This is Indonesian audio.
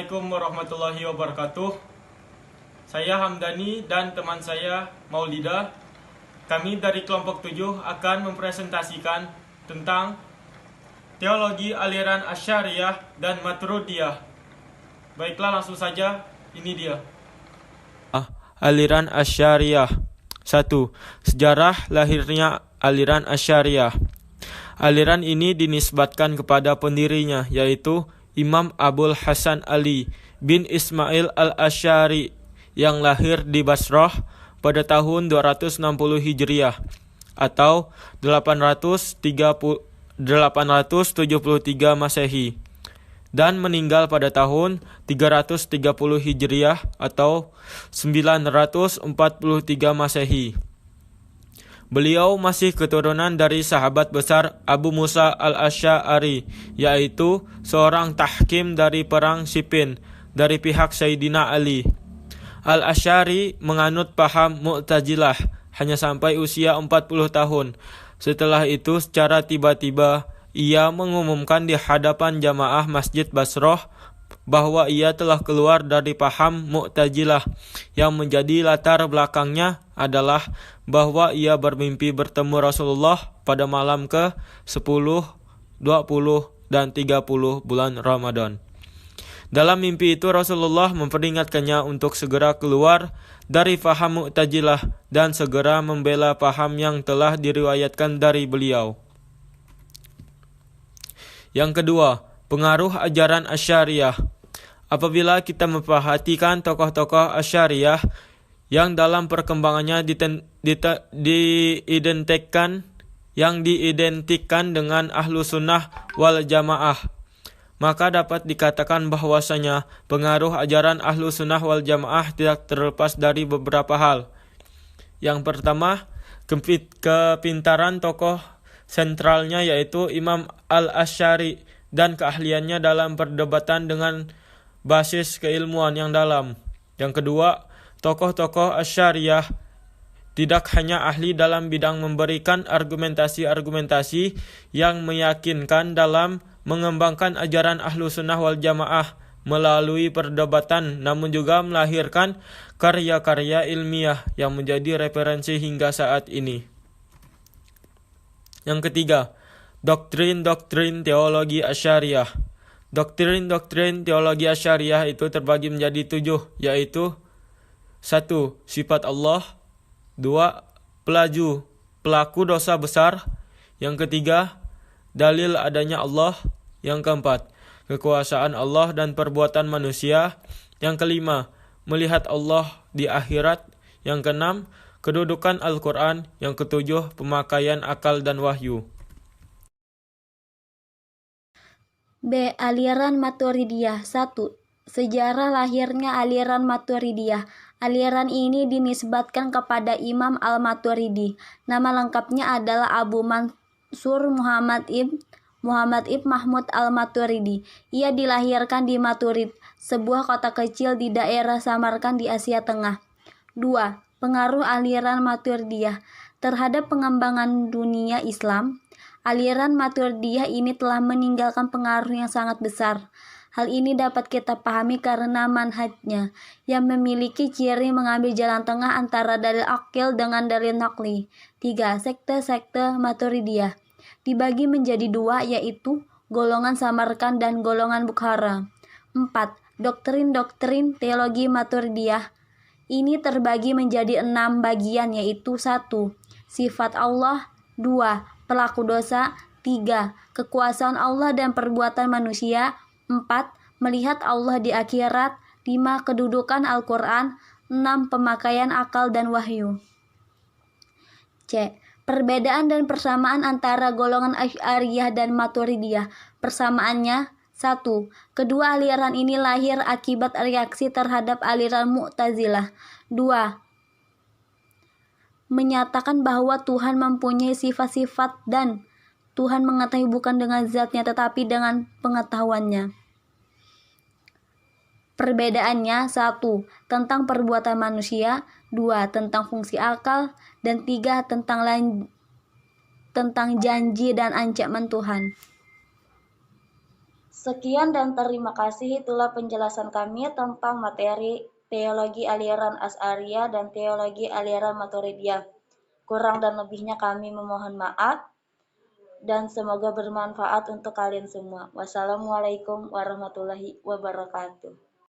Assalamualaikum warahmatullahi wabarakatuh. Saya Hamdani dan teman saya Maulida. Kami dari kelompok 7 akan mempresentasikan tentang teologi aliran Asy'ariyah dan Maturidiyah. Baiklah, langsung saja, ini dia. Aliran Asy'ariyah. 1. Sejarah lahirnya aliran Asy'ariyah. Aliran ini dinisbatkan kepada pendirinya, yaitu Imam Abul Hasan Ali bin Ismail al-Asy'ari yang lahir di Basrah pada tahun 260 Hijriah atau 873 Masehi dan meninggal pada tahun 330 Hijriah atau 943 Masehi. Beliau masih keturunan dari sahabat besar Abu Musa al-Asy'ari, yaitu seorang tahkim dari perang Siffin dari pihak Sayyidina Ali. Al-Asy'ari menganut paham Mu'tazilah hanya sampai usia 40 tahun. Setelah itu secara tiba-tiba ia mengumumkan di hadapan jamaah Masjid Basrah bahwa ia telah keluar dari paham Mu'tazilah, yang menjadi latar belakangnya adalah bahwa ia bermimpi bertemu Rasulullah pada malam ke-10, 20, dan 30 bulan Ramadan. Dalam mimpi itu Rasulullah memperingatkannya untuk segera keluar dari paham Mu'tazilah dan segera membela paham yang telah diriwayatkan dari beliau. Yang kedua, pengaruh ajaran Asy'ariyah. Apabila kita memperhatikan tokoh-tokoh Asy'ariyah yang dalam perkembangannya diidentikan dengan Ahlu Sunnah wal Jamaah, maka dapat dikatakan bahwasanya pengaruh ajaran Ahlu Sunnah wal Jamaah tidak terlepas dari beberapa hal. Yang pertama, kepintaran tokoh sentralnya yaitu Imam al-Asy'ari dan keahliannya dalam perdebatan dengan basis keilmuan yang dalam. Yang kedua, tokoh-tokoh Asy'ariyah tidak hanya ahli dalam bidang memberikan argumentasi-argumentasi yang meyakinkan dalam mengembangkan ajaran Ahlu Sunnah wal Jamaah melalui perdebatan, namun juga melahirkan karya-karya ilmiah yang menjadi referensi hingga saat ini. Yang ketiga, doktrin-doktrin teologi Asy'ariyah. Doktrin-doktrin teologi Asy'ariyah itu terbagi menjadi 7, yaitu 1. Sifat Allah. 2. Pelaku dosa besar. Yang ketiga, dalil adanya Allah. Yang keempat, kekuasaan Allah dan perbuatan manusia. Yang kelima, melihat Allah di akhirat. Yang keenam, kedudukan Al-Quran. Yang ketujuh, pemakaian akal dan wahyu. B. Aliran Maturidiyah. 1. Sejarah lahirnya aliran Maturidiyah. Aliran ini dinisbatkan kepada Imam Al-Maturidi. Nama lengkapnya adalah Abu Mansur Muhammad ibn Mahmud Al-Maturidi. Ia dilahirkan di Maturid, sebuah kota kecil di daerah Samarkand di Asia Tengah. 2. Pengaruh aliran Maturidiyah terhadap pengembangan dunia Islam. Aliran Maturidiyah ini telah meninggalkan pengaruh yang sangat besar. Hal ini dapat kita pahami karena manhajnya yang memiliki ciri mengambil jalan tengah antara dalil akil dengan dalil naqli. 3. Sekte-sekte Maturidiyah dibagi menjadi 2, yaitu golongan Samarkand dan golongan Bukhara. 4. Doktrin-doktrin teologi Maturidiyah ini terbagi menjadi 6 bagian, yaitu 1. Sifat Allah. 2. Pelaku dosa. 3. Kekuasaan Allah dan perbuatan manusia. 4. Melihat Allah di akhirat. 5. Kedudukan Al-Quran. 6. Pemakaian akal dan wahyu. C. Perbedaan dan persamaan antara golongan Asy'ariyah dan Maturidiyah. Persamaannya: 1. Kedua aliran ini lahir akibat reaksi terhadap aliran Mu'tazilah. 2. Menyatakan bahwa Tuhan mempunyai sifat-sifat dan Tuhan mengetahui bukan dengan zatnya tetapi dengan pengetahuannya. Perbedaannya: 1. Tentang perbuatan manusia. 2. Tentang fungsi akal. Dan 3. Tentang janji dan ancaman Tuhan. Sekian dan terima kasih, itulah penjelasan kami tentang materi teologi aliran Asy'ariyah dan teologi aliran Maturidiyah. Kurang dan lebihnya kami memohon maaf dan semoga bermanfaat untuk kalian semua. Wassalamualaikum warahmatullahi wabarakatuh.